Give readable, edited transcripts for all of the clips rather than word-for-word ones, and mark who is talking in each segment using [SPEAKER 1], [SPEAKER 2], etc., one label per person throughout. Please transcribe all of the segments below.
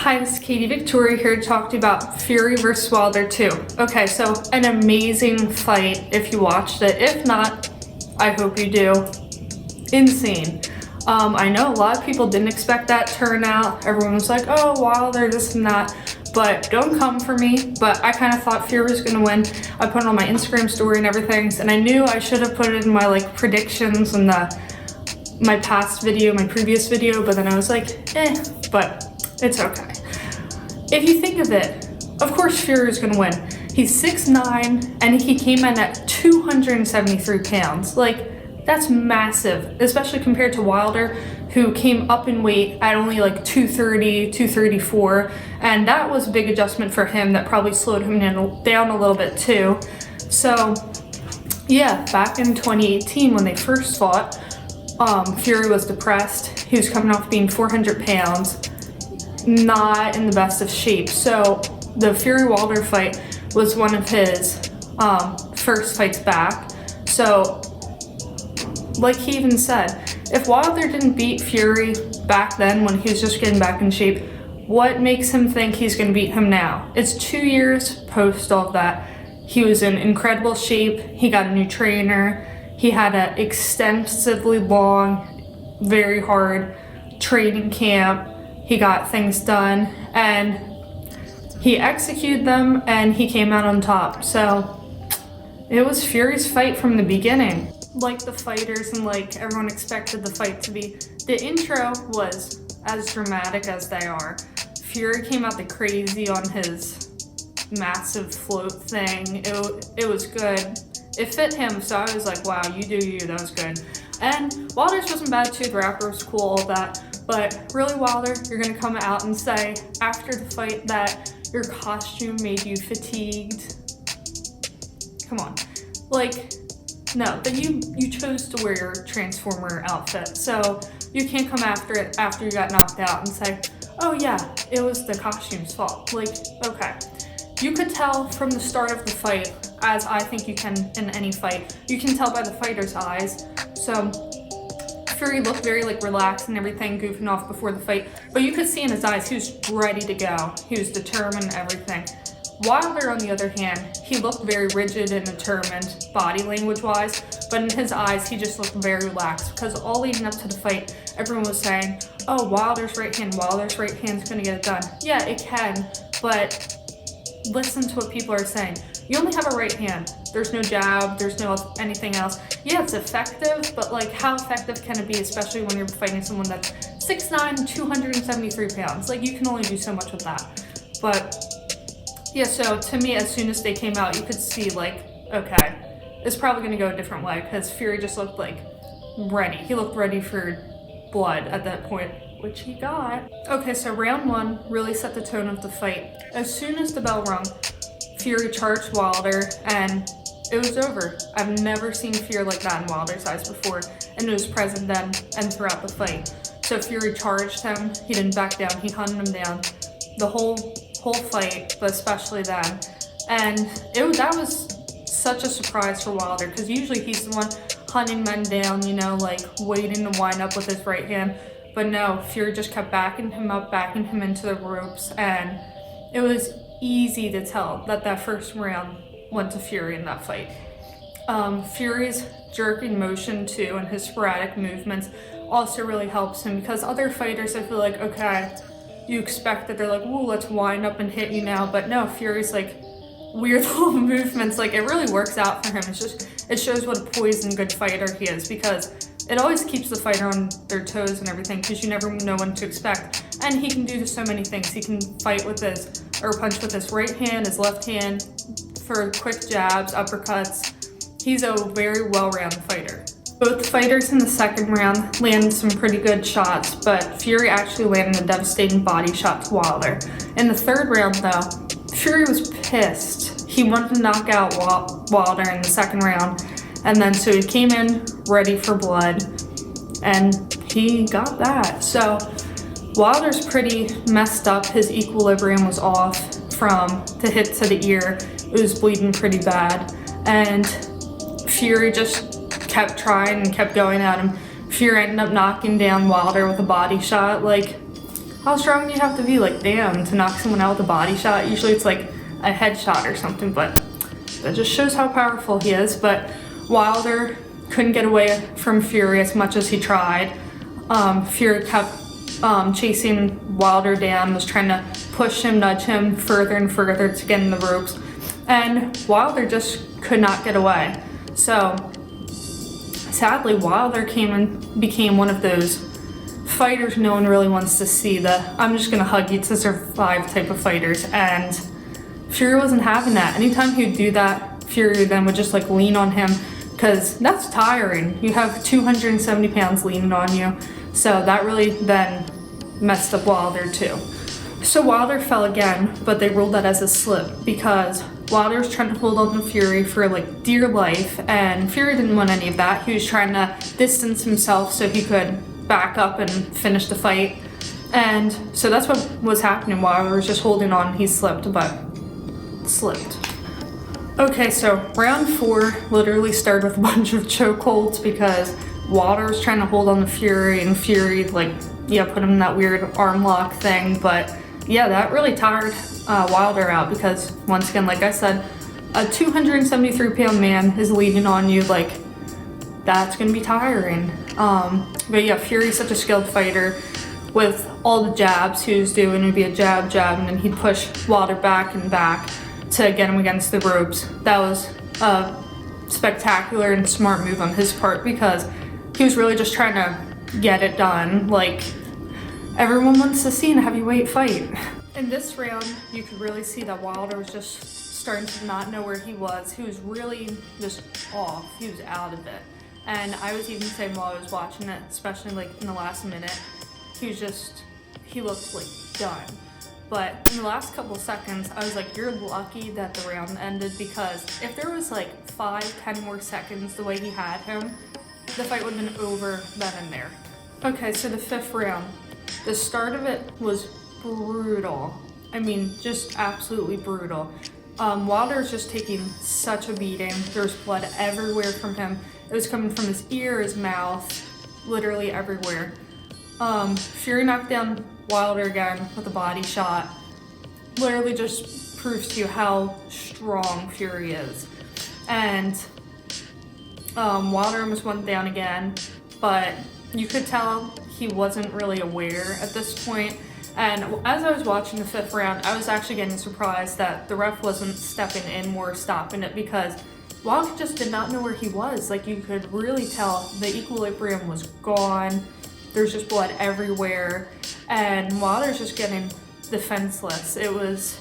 [SPEAKER 1] Hi, this is Katie Victoria here to talk to you about Fury vs. Wilder 2. Okay, so an amazing fight if you watched it. If not, I hope you do. Insane. I know a lot of people didn't expect that turnout. Everyone was like, oh, Wilder, this and that. But don't come for me. But I kind of thought Fury was going to win. I put it on my Instagram story and everything. And I knew I should have put it in my predictions and my past video, my previous video. But then I was like, but it's okay. If you think of it, of course Fury is going to win. He's 6'9", and he came in at 273 pounds. That's massive, especially compared to Wilder, who came up in weight at only 230, 234, and that was a big adjustment for him that probably slowed him down a little bit too. So yeah, back in 2018 when they first fought, Fury was depressed. He was coming off being 400 pounds, not in the best of shape. So the Fury-Wilder fight was one of his first fights back. So like he even said, if Wilder didn't beat Fury back then when he was just getting back in shape, what makes him think he's going to beat him now? It's 2 years post all of that. He was in incredible shape. He got a new trainer. He had an extensively long, very hard training camp. He got things done and he executed them and he came out on top. So it was Fury's fight from the beginning. Like the fighters and everyone expected the fight to be. The intro was as dramatic as they are. Fury came out the crazy on his massive float thing. It was good. It fit him, so I was like, wow, you do you, that was good. And Wilder's wasn't bad too, the rapper was cool, all that. But really, Wilder, you're gonna come out and say after the fight that your costume made you fatigued? Come on. No, that you chose to wear your Transformer outfit, so you can't come after it after you got knocked out and say, oh yeah, it was the costume's fault. Okay. You could tell from the start of the fight, as I think you can in any fight, you can tell by the fighter's eyes. So Fury looked very relaxed and everything, goofing off before the fight, but you could see in his eyes he was ready to go. He was determined and everything. Wilder, on the other hand, he looked very rigid and determined, body language-wise, but in his eyes, he just looked very relaxed, because all leading up to the fight, everyone was saying, oh, Wilder's right hand's gonna get it done. Yeah, it can, but listen to what people are saying. You only have a right hand. There's no jab, there's no anything else. Yeah, it's effective, but how effective can it be, especially when you're fighting someone that's 6'9", 273 pounds? You can only do so much with that. But yeah, so to me, as soon as they came out, you could see okay, it's probably gonna go a different way, because Fury just looked ready. He looked ready for blood at that point, which he got. Okay, so round one really set the tone of the fight. As soon as the bell rung, Fury charged Wilder, and it was over. I've never seen fear like that in Wilder's eyes before, and it was present then and throughout the fight. So Fury charged him. He didn't back down. He hunted him down the whole fight, but especially then. And that was such a surprise for Wilder, because usually he's the one hunting men down, waiting to wind up with his right hand. But no, Fury just kept backing him up, backing him into the ropes, and it was easy to tell that first round went to Fury in that fight. Fury's jerking motion too and his sporadic movements also really helps him, because other fighters, I feel okay, you expect that they're ooh, let's wind up and hit you now, but no, Fury's weird little movements, it really works out for him. It shows what a poised and good fighter he is, because it always keeps the fighter on their toes and everything, because you never know when to expect. And he can do so many things. He can fight with punch with his right hand, his left hand, for quick jabs, uppercuts. He's a very well-rounded fighter. Both fighters in the second round landed some pretty good shots, but Fury actually landed a devastating body shot to Wilder. In the third round, though, Fury was pissed. He wanted to knock out Wilder in the second round, and then so he came in ready for blood, and he got that. So Wilder's pretty messed up. His equilibrium was off from the hit to the ear. It was bleeding pretty bad, and Fury just kept trying and kept going at him. Fury ended up knocking down Wilder with a body shot. how strong do you have to be, like, damn, to knock someone out with a body shot? Usually it's like a headshot or something, but that just shows how powerful he is. But Wilder couldn't get away from Fury as much as he tried. Fury kept chasing Wilder down, was trying to push him, nudge him further and further to get in the ropes, and Wilder just could not get away. So sadly, Wilder came and became one of those fighters no one really wants to see, the I'm just gonna hug you to survive type of fighters, and Fury wasn't having that. Anytime he would do that, Fury then would just like lean on him, because that's tiring. You have 270 pounds leaning on you, so that really then messed up Wilder too. So Wilder fell again, but they ruled that as a slip because Wilder was trying to hold on to Fury for like dear life, and Fury didn't want any of that. He was trying to distance himself so he could back up and finish the fight. And so that's what was happening. Wilder was just holding on. He slipped, but slipped. Okay, so round 4 literally started with a bunch of chokeholds because Wilder was trying to hold on to Fury, and Fury put him in that weird arm lock thing. But yeah, that really tired Wilder out because, once again, like I said, a 273-pound man is leaning on you. Like, that's gonna be tiring. But yeah, Fury's such a skilled fighter. With all the jabs he was doing, it'd be a jab, and then he'd push Wilder back and back to get him against the ropes. That was a spectacular and smart move on his part because he was really just trying to get it done. Like, everyone wants to see a heavyweight fight. In this round, you could really see that Wilder was just starting to not know where he was. He was really just off. He was out of it. And I was even saying while I was watching it, especially like in the last minute, he looked like done. But in the last couple of seconds, I was like, you're lucky that the round ended, because if there was like 5-10 more seconds the way he had him, the fight would have been over then and there. Okay, so the 5th round. The start of it was brutal. I mean, just absolutely brutal. Wilder was just taking such a beating. There was blood everywhere from him. It was coming from his ear, his mouth, literally everywhere. Fury knocked down Wilder again with a body shot. Literally just proves to you how strong Fury is. And Wilder almost went down again, but you could tell he wasn't really aware at this point. And as I was watching the 5th round, I was actually getting surprised that the ref wasn't stepping in more, stopping it, because Wilder just did not know where he was. Like, you could really tell the equilibrium was gone. There's just blood everywhere, and Wilder's just getting defenseless. It was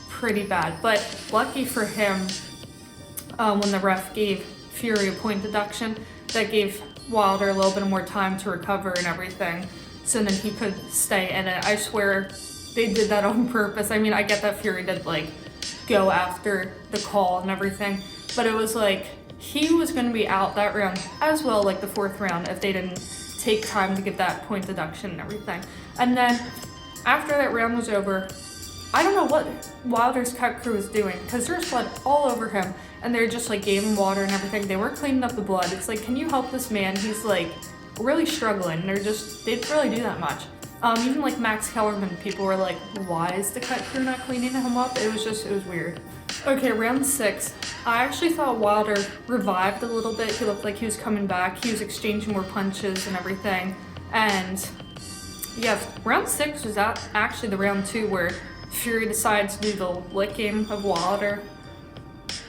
[SPEAKER 1] pretty bad, but lucky for him, when the ref gave Fury a point deduction, that gave Wilder a little bit more time to recover and everything, so then he could stay in it. I swear they did that on purpose. I mean, I get that Fury did like go after the call and everything, but it was like he was going to be out that round as well, like the 4th round, if they didn't take time to give that point deduction and everything. And then after that round was over, I don't know what Wilder's cut crew was doing, because there was blood all over him, and they just like gave him water and everything. They weren't cleaning up the blood. It's like, can you help this man? He's like really struggling. They didn't really do that much. Even like Max Kellerman, people were like, why is the cut crew not cleaning him up? It was weird. Okay, round 6. I actually thought Wilder revived a little bit. He looked like he was coming back. He was exchanging more punches and everything. And yeah, round 6 was actually the round 2 where Fury decides to do the licking of Wilder.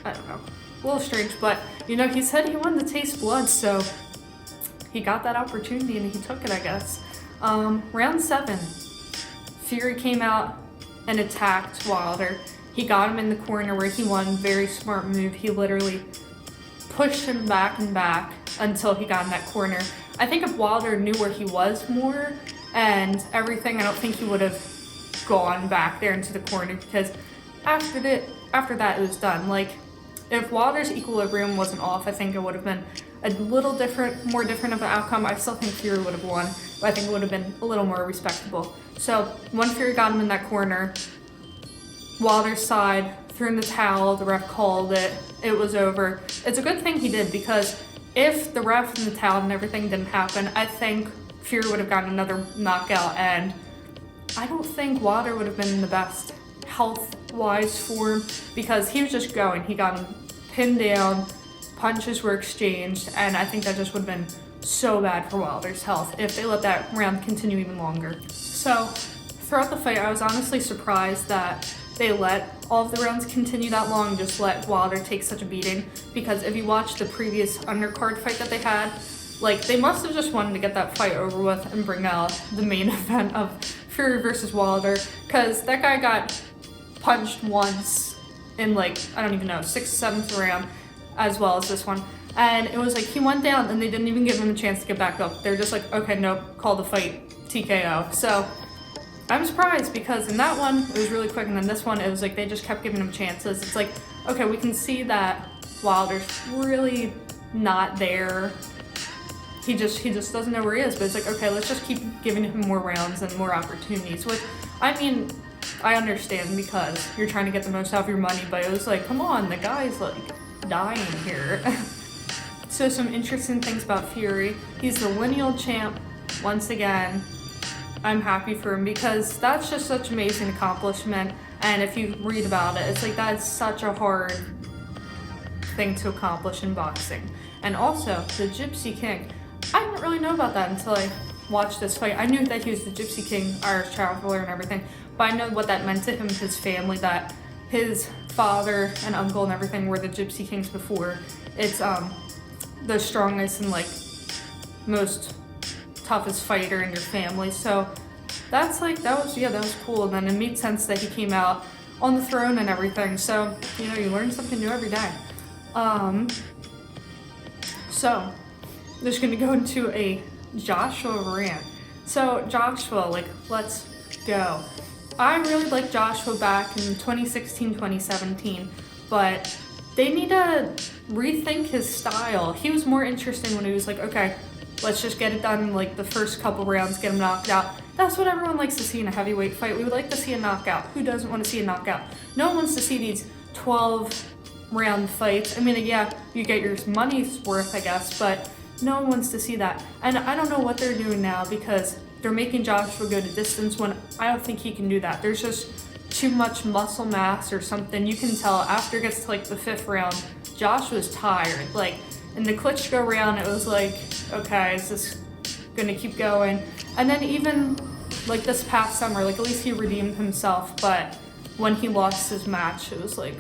[SPEAKER 1] I don't know, a little strange, but you know, he said he wanted to taste blood, so he got that opportunity and he took it, I guess. Round 7, Fury came out and attacked Wilder. He got him in the corner where he won. Very smart move. He literally pushed him back and back until he got in that corner. I think if Wilder knew where he was more and everything, I don't think he would have gone back there into the corner, because after that it was done. Like, if Wilder's equilibrium wasn't off, I think it would have been a little more different of an outcome. I still think Fury would have won, but I think it would have been a little more respectable. So when Fury got him in that corner, Wilder's side threw in the towel. The ref called it. It was over. It's a good thing he did, because if the ref and the towel and everything didn't happen, I think Fury would have gotten another knockout, and I don't think Wilder would have been in the best health-wise form because he was just going. He got him pinned down, punches were exchanged, and I think that just would have been so bad for Wilder's health if they let that round continue even longer. So throughout the fight, I was honestly surprised that they let all of the rounds continue that long, just let Wilder take such a beating, because if you watch the previous undercard fight that they had, like, they must have just wanted to get that fight over with and bring out the main event of Fury versus Wilder, because that guy got punched once in, like, I don't even know, 6th, 7th round, as well as this one. And it was like he went down and they didn't even give him a chance to get back up. They're just like, okay, nope, call the fight, TKO. So I'm surprised because in that one, it was really quick, and then this one, it was like they just kept giving him chances. It's like, okay, we can see that Wilder's really not there. He just doesn't know where he is, but it's like, okay, let's just keep giving him more rounds and more opportunities. Which, I mean, I understand because you're trying to get the most out of your money, but it was like, come on, the guy's like dying here. So some interesting things about Fury. He's the lineal champ once again. I'm happy for him because that's just such an amazing accomplishment. And if you read about it, it's like that's such a hard thing to accomplish in boxing. And also, the Gypsy King. I didn't really know about that until I watched this fight. I knew that he was the Gypsy King, Irish traveler and everything, but I know what that meant to him, his family, that his father and uncle and everything were the Gypsy Kings before. It's the strongest and like most toughest fighter in your family. So that's like, that was cool. And then it made sense that he came out on the throne and everything. So, you know, you learn something new every day. So just gonna go into a Joshua rant. So Joshua, like, let's go. I really liked Joshua back in 2016, 2017, but they need to rethink his style. He was more interesting when he was like, okay, let's just get it done in like the first couple rounds, get him knocked out. That's what everyone likes to see in a heavyweight fight. We would like to see a knockout. Who doesn't want to see a knockout? No one wants to see these 12-round fights. I mean, yeah, you get your money's worth, I guess, but no one wants to see that. And I don't know what they're doing now because they're making Joshua go to distance when I don't think he can do that. There's just too much muscle mass or something. You can tell after it gets to like the 5th round, Joshua's tired. Like in the Klitschko round, it was like, okay, is this gonna keep going? And then even like this past summer, like at least he redeemed himself, but when he lost his match, it was like,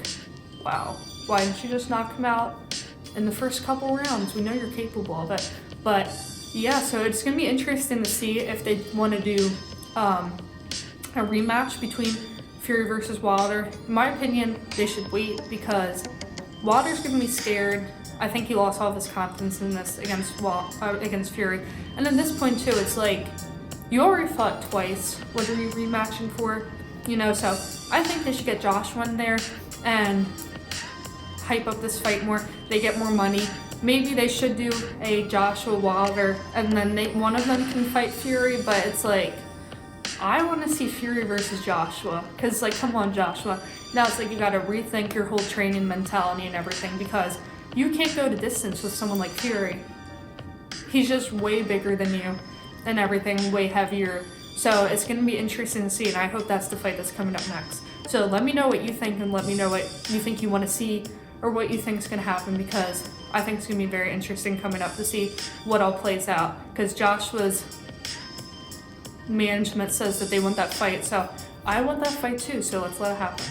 [SPEAKER 1] wow, why didn't you just knock him out in the first couple rounds? We know you're capable of it. But yeah, so it's gonna be interesting to see if they want to do a rematch between Fury versus Wilder. In my opinion, they should wait because Wilder's gonna be scared. I think he lost all of his confidence in this against Fury. And at this point too, it's like you already fought twice. What are you rematching for? You know, so I think they should get Joshua in there and hype up this fight more. They get more money. Maybe they should do a Joshua Wilder and then one of them can fight Fury, but it's like, I want to see Fury versus Joshua because, like, come on, Joshua. Now it's like you got to rethink your whole training mentality and everything because you can't go to distance with someone like Fury. He's just way bigger than you and everything, way heavier. So it's going to be interesting to see, and I hope that's the fight that's coming up next. So let me know what you think and let me know what you think you want to see or what you think is going to happen because I think it's going to be very interesting coming up to see what all plays out because Joshua's management says that they want that fight, so I want that fight too, so let's let it happen.